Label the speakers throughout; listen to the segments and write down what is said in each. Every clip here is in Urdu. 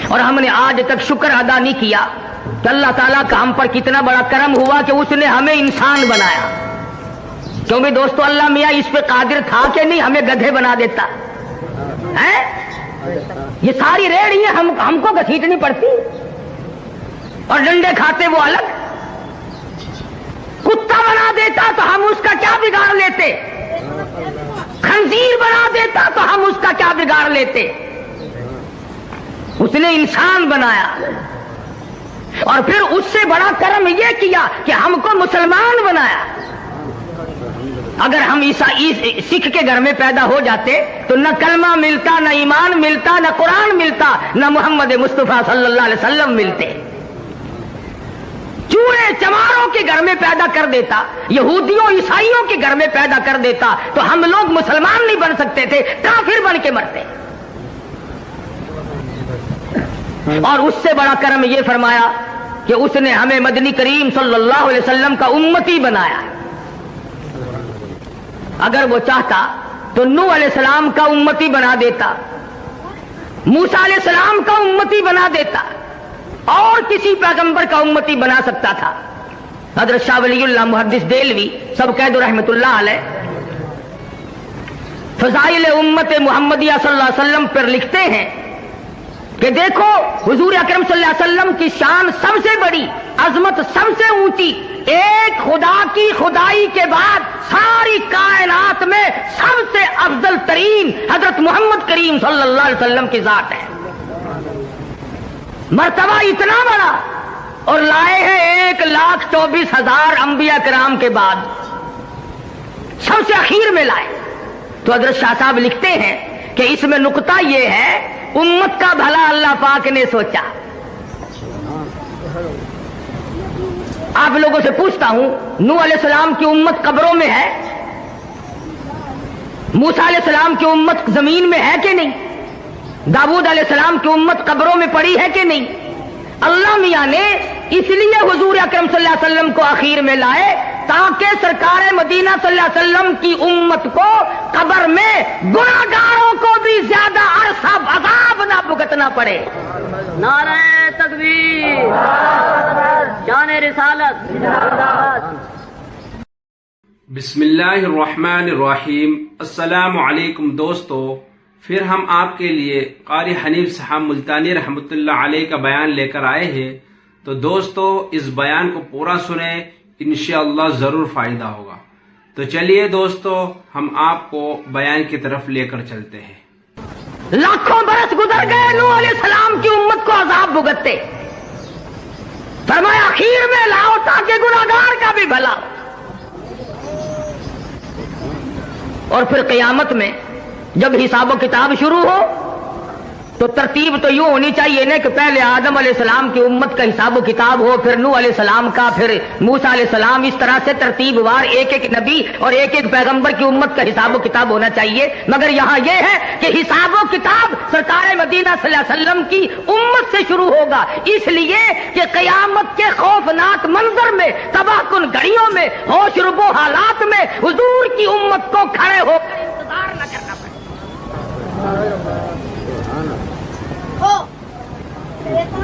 Speaker 1: اور ہم نے آج تک شکر ادا نہیں کیا کہ اللہ تعالیٰ کا ہم پر کتنا بڑا کرم ہوا کہ اس نے ہمیں انسان بنایا. کیونکہ دوستو اللہ میاں اس پہ قادر تھا کہ نہیں ہمیں گدھے بنا دیتا ہے؟ یہ ساری ریڑیاں ہم کو گھسیٹنی پڑتی اور ڈنڈے کھاتے وہ الگ. کتا بنا دیتا تو ہم اس کا کیا بگاڑ لیتے, خنزیر بنا دیتا تو ہم اس کا کیا بگاڑ لیتے. اس نے انسان بنایا اور پھر اس سے بڑا کرم یہ کیا کہ ہم کو مسلمان بنایا. اگر ہم سکھ کے گھر میں پیدا ہو جاتے تو نہ کلمہ ملتا, نہ ایمان ملتا, نہ قرآن ملتا, نہ محمد مصطفیٰ صلی اللہ علیہ وسلم ملتے. چوڑے چماروں کے گھر میں پیدا کر دیتا, یہودیوں عیسائیوں کے گھر میں پیدا کر دیتا تو ہم لوگ مسلمان نہیں بن سکتے تھے, کافر بن کے مرتے. اور اس سے بڑا کرم یہ فرمایا کہ اس نے ہمیں مدنی کریم صلی اللہ علیہ وسلم کا امتی بنایا. اگر وہ چاہتا تو نوح علیہ السلام کا امتی بنا دیتا, موسیٰ علیہ السلام کا امتی بنا دیتا, اور کسی پیغمبر کا امتی بنا سکتا تھا. حضرت شاہ ولی اللہ محدث دہلوی سب قید رحمت اللہ علیہ فضائل امت محمدیہ صلی اللہ علیہ وسلم پر لکھتے ہیں کہ دیکھو حضور اکرم صلی اللہ علیہ وسلم کی شان سب سے بڑی, عظمت سب سے اونچی, ایک خدا کی خدائی کے بعد ساری کائنات میں سب سے افضل ترین حضرت محمد کریم صلی اللہ علیہ وسلم کی ذات ہے. مرتبہ اتنا بڑا اور لائے ہیں 1,24,000 انبیاء کرام کے بعد, سب سے اخیر میں لائے. تو حضرت شاہ صاحب لکھتے ہیں کہ اس میں نقطہ یہ ہے امت کا بھلا اللہ پاک نے سوچا. آپ لوگوں سے پوچھتا ہوں, نوح علیہ السلام کی امت قبروں میں ہے, موسیٰ علیہ السلام کی امت زمین میں ہے کہ نہیں, داؤد علیہ السلام کی امت قبروں میں پڑی ہے کہ نہیں. اللہ میاں نے اس لیے حضور اکرم صلی اللہ علیہ وسلم کو اخیر میں لائے تاکہ سرکار مدینہ صلی اللہ علیہ وسلم کی امت کو قبر میں گناہگاروں کو بھی زیادہ عرصہ عذاب نہ بھگتنا پڑے.
Speaker 2: نعرہ تکبیر, شان رسالت.
Speaker 3: بسم اللہ الرحمن الرحیم. السلام علیکم دوستو, پھر ہم آپ کے لیے قاری حنیف صاحب ملتانی رحمۃ اللہ علیہ کا بیان لے کر آئے ہیں. تو دوستو اس بیان کو پورا سنیں, انشاءاللہ ضرور فائدہ ہوگا. تو چلیے دوستو ہم آپ کو بیان کی طرف لے کر چلتے ہیں.
Speaker 1: لاکھوں برس گزر گئے نوح علیہ السلام کی امت کو عذاب بھگتتے, فرمایا اخیر میں لاؤ تاکہ گناہگار کا بھی بھلا. اور پھر قیامت میں جب حساب و کتاب شروع ہو تو ترتیب تو یوں ہونی چاہیے نا کہ پہلے آدم علیہ السلام کی امت کا حساب و کتاب ہو, پھر نوح علیہ السلام کا, پھر موسیٰ علیہ السلام. اس طرح سے ترتیب وار ایک ایک نبی اور ایک ایک پیغمبر کی امت کا حساب و کتاب ہونا چاہیے. مگر یہاں یہ ہے کہ حساب و کتاب سرکار مدینہ صلی اللہ علیہ وسلم کی امت سے شروع ہوگا, اس لیے کہ قیامت کے خوفناک منظر میں, تباہ کن گھڑیوں میں, ہوش ربو حالات میں حضور کی امت کو کھڑے ہو کر انتظار نہ کرنا پڑے.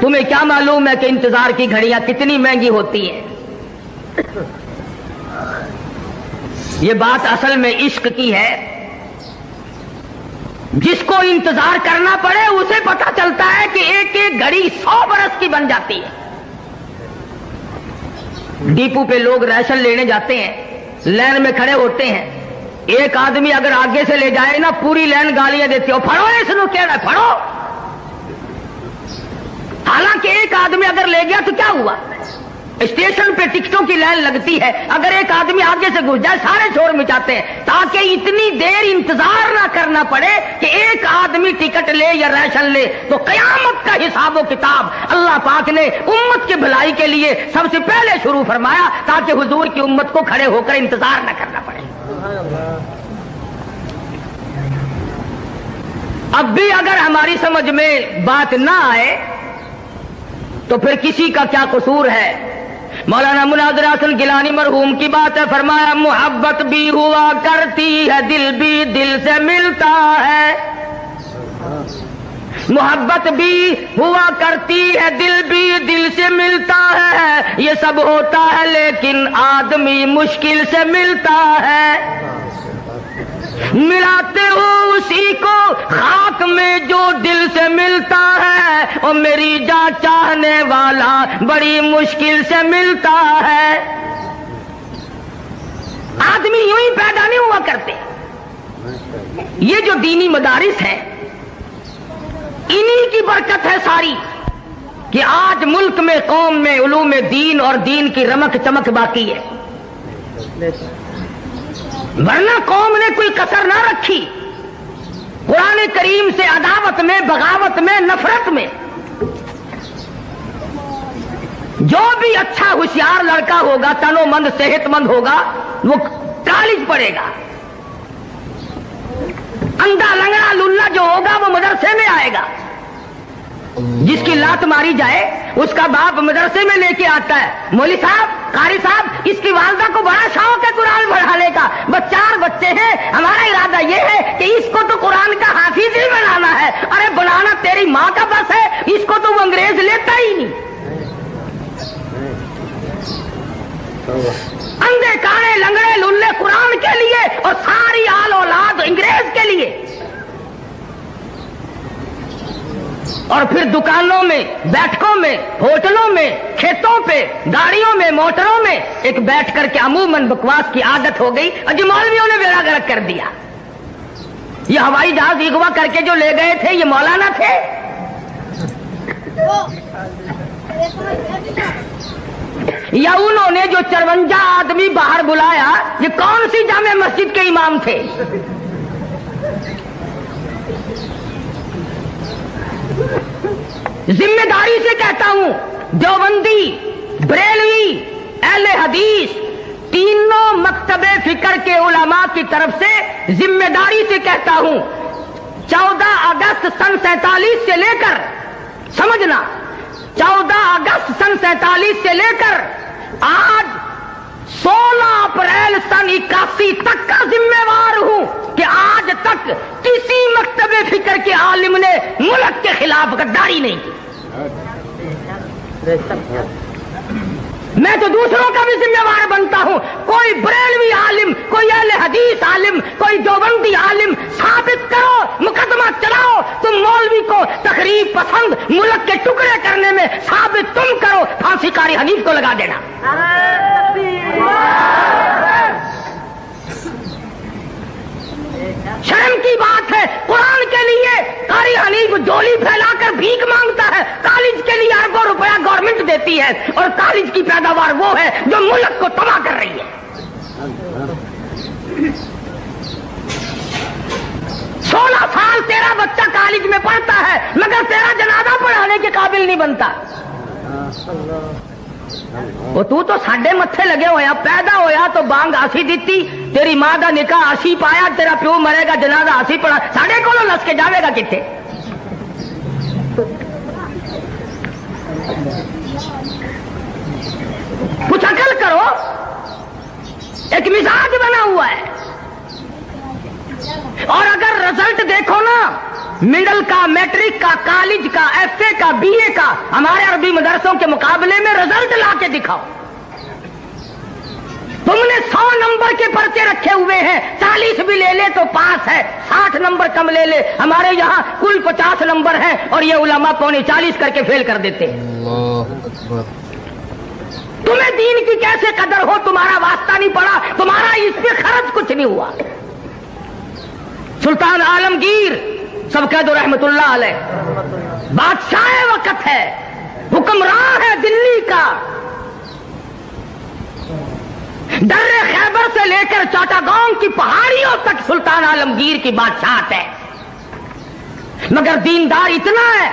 Speaker 1: تمہیں کیا معلوم ہے کہ انتظار کی گھڑیاں کتنی مہنگی ہوتی ہیں. یہ بات اصل میں عشق کی ہے. جس کو انتظار کرنا پڑے اسے پتا چلتا ہے کہ ایک ایک گھڑی 100 برس کی بن جاتی ہے. ڈیپو پہ لوگ راشن لینے جاتے ہیں, لائن میں کھڑے ہوتے ہیں, ایک آدمی اگر آگے سے لے جائے نا پوری لائن گالیاں دیتی ہو, پھڑو اس نو کہنا پھڑو. حالانکہ ایک آدمی اگر لے گیا تو کیا ہوا, اسٹیشن پہ ٹکٹوں کی لائن لگتی ہے, اگر ایک آدمی آگے سے گھس جائے سارے شور مچاتے ہیں تاکہ اتنی دیر انتظار نہ کرنا پڑے کہ ایک آدمی ٹکٹ لے یا راشن لے. تو قیامت کا حساب و کتاب اللہ پاک نے امت کی بھلائی کے لیے سب سے پہلے شروع فرمایا تاکہ حضور کی امت کو کھڑے ہو کر انتظار نہ کرنا پڑے. اب بھی اگر ہماری سمجھ میں بات نہ آئے تو پھر کسی کا کیا قصور ہے. مولانا مناظر حسن گیلانی مرحوم کی بات ہے, فرمایا محبت بھی ہوا کرتی ہے, دل بھی دل سے ملتا ہے. محبت بھی ہوا کرتی ہے، دل بھی دل سے ملتا ہے، یہ سب ہوتا ہے لیکن آدمی مشکل سے ملتا ہے۔ ملاتے ہو اسی کو خاک میں جو دل سے ملتا ہے، اور میری جان چاہنے والا بڑی مشکل سے ملتا ہے۔ آدمی یوں ہی پیدا نہیں ہوا کرتے۔ یہ جو دینی مدارس ہیں انہی کی برکت ہے ساری، کہ آج ملک میں قوم میں علوم دین اور دین کی رمک چمک باقی ہے، ورنہ قوم نے کوئی کسر نہ رکھی قرآن کریم سے عداوت میں، بغاوت میں، نفرت میں۔ جو بھی اچھا ہوشیار لڑکا ہوگا، تنو مند صحت مند ہوگا، وہ کالج پڑھے گا۔ اندھا لنگڑا للہ جو ہوگا وہ مدرسے میں آئے گا۔ جس کی لات ماری جائے اس کا باپ مدرسے میں لے کے آتا ہے، مولوی صاحب، قاری صاحب، اس کی والدہ کو بڑا شوق ہے قرآن پڑھانے کا، بس 4 بچے ہیں، ہمارا ارادہ یہ ہے کہ اس کو تو قرآن کا حافظ ہی بنانا ہے۔ ارے بنانا تیری ماں کا بس ہے، اس کو تو وہ انگریز لیتا ہی نہیں۔ اندھے کانے لنگڑے للے قرآن کے لیے اور ساری آل اولاد انگریز کے لیے۔ اور پھر دکانوں میں، بیٹھکوں میں، ہوٹلوں میں، کھیتوں پہ، گاڑیوں میں، موٹروں میں ایک بیٹھ کر کے عموماً بکواس کی عادت ہو گئی، اور جو مولویوں نے بیڑا گرک کر دیا۔ یہ ہوائی جہاز اغوا کر کے جو لے گئے تھے یہ مولانا تھے؟ یا انہوں نے جو 54 آدمی باہر بلایا یہ کون سی جامع مسجد کے امام تھے؟ ذمہ داری سے کہتا ہوں، دیوبندی، بریلوی، اہل حدیث، تینوں مکتب فکر کے علماء کی طرف سے ذمہ داری سے کہتا ہوں، 14 اگست سن 47 سے لے کر، سمجھنا، 14 اگست سن 47 سے لے کر آج 16 اپریل سن 81 تک کا ذمہ وار ہوں کہ آج تک کسی مکتب فکر کے عالم نے ملک کے خلاف غداری نہیں کی۔ میں تو دوسروں کا بھی ذمہ وار بنتا ہوں، کوئی بریلوی عالم، کوئی اہل حدیث عالم، کوئی دیوبندی عالم ثابت کرو، مقدمہ چلاؤ، تم مولوی کو تخریب پسند ملک کے ٹکڑے کرنے میں ثابت تم کرو، پھانسی قاری حنیف کو لگا دینا۔ شرم کی بات ہے، قرآن کے لیے قاری حنیف جولی پھیلا کر بھیک مانگتا ہے، کالج کے لیے اربوں روپیہ گورنمنٹ دیتی ہے، اور کالج کی پیداوار وہ ہے جو ملک کو تباہ کر رہی ہے۔ 16 سال تیرا بچہ کالج میں پڑھتا ہے مگر تیرا جنازہ پڑھانے کے قابل نہیں بنتا۔ وہ تو ساڈے متھے لگے ہویا، پیدا ہویا تو بانگ آسی دیتی، تیری ماں دا نکاح آسی پایا، تیرا پیو مرے گا جنازہ آسی پڑھا، ساڈے کولوں نس کے جاوے گا کتے؟ کچھ عقل کرو، ایک مزاج بنا ہوا ہے۔ اور اگر رزلٹ دیکھو نا، مڈل کا، میٹرک کا، کالج کا، ایف اے کا، بی اے کا، ہمارے عربی مدرسوں کے مقابلے میں رزلٹ لا کے دکھاؤ۔ تم نے 100 نمبر کے پرچے رکھے ہوئے ہیں، 40 بھی لے لے تو پاس ہے، 60 نمبر کم لے لے، ہمارے یہاں کل 50 نمبر ہیں اور یہ علماء 40 کر کے فیل کر دیتے ہیں۔ تمہیں دین کی کیسے قدر ہو؟ تمہارا واسطہ نہیں پڑا، تمہارا اس پہ خرچ کچھ نہیں ہوا۔ سلطان عالمگیر سب کہہ دو رحمت اللہ علیہ، بادشاہ وقت ہے، حکمراں ہے دلی کا، در خیبر سے لے کر چاٹاگاؤں کی پہاڑیوں تک سلطان عالمگیر کی بادشاہت ہے، مگر دیندار اتنا ہے،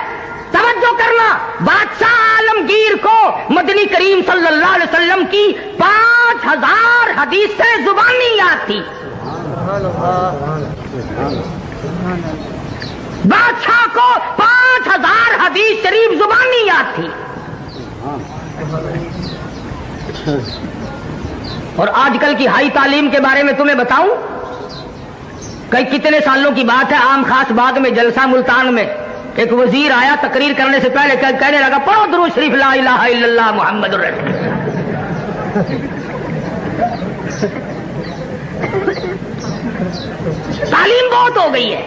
Speaker 1: توجہ کرنا، بادشاہ عالمگیر کو مدنی کریم صلی اللہ علیہ وسلم کی 5000 حدیثیں زبانی یاد تھی۔ بادشاہ کو 5000 حدیث شریف زبانی یاد تھی۔ اور آج کل کی ہائی تعلیم کے بارے میں تمہیں بتاؤں، کئی کتنے سالوں کی بات ہے، عام خاص باغ میں جلسہ ملتان میں ایک وزیر آیا تقریر کرنے سے پہلے کہنے لگا پڑھو درود شریف لا الہ الا اللہ محمد الرسول تعلیم بہت ہو گئی ہے،